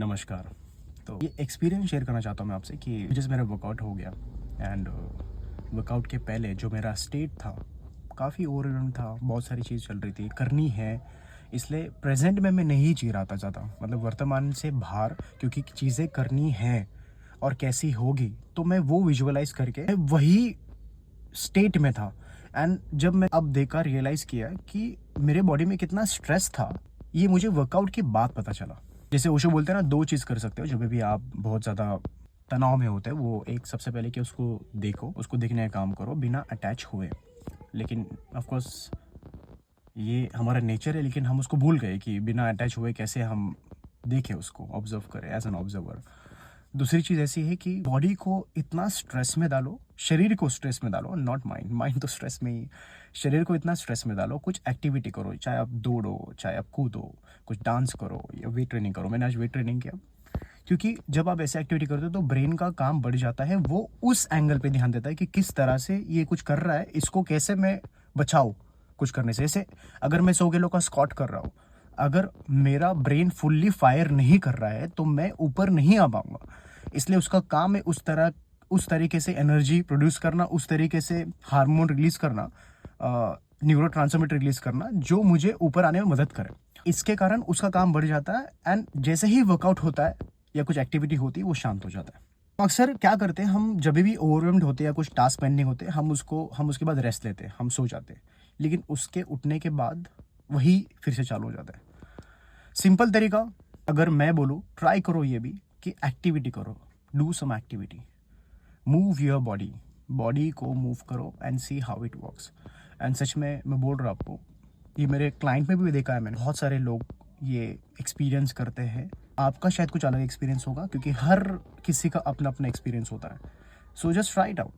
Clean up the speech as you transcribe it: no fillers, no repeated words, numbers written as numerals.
नमस्कार। तो ये एक्सपीरियंस शेयर करना चाहता हूँ मैं आपसे कि जैसे मेरा वर्कआउट हो गया एंड वर्कआउट के पहले जो मेरा स्टेट था काफ़ी ओवरवेल्म था, बहुत सारी चीज़ चल रही थी, करनी है, इसलिए प्रेजेंट में मैं नहीं जी रहा था ज़्यादा, मतलब वर्तमान से बाहर, क्योंकि चीज़ें करनी हैं और कैसी होगी तो मैं वो विजुअलाइज करके मैं वही स्टेट में था। एंड जब मैं अब देखा रियलाइज़ किया कि मेरे बॉडी में कितना स्ट्रेस था, ये मुझे वर्कआउट के बाद पता चला। जैसे ओशो बोलते हैं ना, 2 चीज़ कर सकते हो जब भी आप बहुत ज़्यादा तनाव में होते हो। वो एक सबसे पहले कि उसको देखो, उसको देखने का काम करो बिना अटैच हुए। लेकिन ऑफ कोर्स ये हमारा नेचर है, लेकिन हम उसको भूल गए कि बिना अटैच हुए कैसे हम देखें उसको, ऑब्ज़र्व करें एज़ एन ऑब्ज़र्वर। दूसरी चीज़ ऐसी है कि बॉडी को इतना स्ट्रेस में डालो, शरीर को स्ट्रेस में डालो, नॉट माइंड, माइंड तो स्ट्रेस में ही, शरीर को इतना स्ट्रेस में डालो, कुछ एक्टिविटी करो, चाहे आप दौड़ो, चाहे आप कूदो, कुछ डांस करो या वेट ट्रेनिंग करो। मैंने आज वेट ट्रेनिंग किया, क्योंकि जब आप ऐसे एक्टिविटी करते हो तो ब्रेन का काम बढ़ जाता है, वो उस एंगल पे ध्यान देता है कि किस तरह से ये कुछ कर रहा है, इसको कैसे मैं बचाऊँ कुछ करने से। जैसे अगर मैं 100 किलो का स्क्वाट कर रहा हूँ, अगर मेरा ब्रेन फुल्ली फायर नहीं कर रहा है तो मैं ऊपर नहीं आ पाऊंगा। इसलिए उसका काम है उस तरीके से एनर्जी प्रोड्यूस करना, उस तरीके से हार्मोन रिलीज करना, न्यूरोट्रांसमीटर रिलीज करना, जो मुझे ऊपर आने में मदद करे। इसके कारण उसका काम बढ़ जाता है एंड जैसे ही वर्कआउट होता है या कुछ एक्टिविटी होती है वो शांत हो जाता है। अक्सर क्या करते हैं हम, जब भी ओवरवेल्म्ड होते हैं या कुछ टास्क पेंडिंग होते हैं, हम उसके बाद रेस्ट लेते हैं, हम सो जाते हैं, लेकिन उसके उठने के बाद वही फिर से चालू हो जाता है। सिंपल तरीका अगर मैं बोलूँ, ट्राई करो ये भी कि एक्टिविटी करो, do some activity, move your body, body को मूव करो and see how it works. And सच में मैं बोल रहा हूँ आपको, ये मेरे क्लाइंट में भी देखा है मैंने, बहुत सारे लोग ये एक्सपीरियंस करते हैं। आपका शायद कुछ अलग एक्सपीरियंस होगा, क्योंकि हर किसी का अपना अपना एक्सपीरियंस होता है। So just try it out.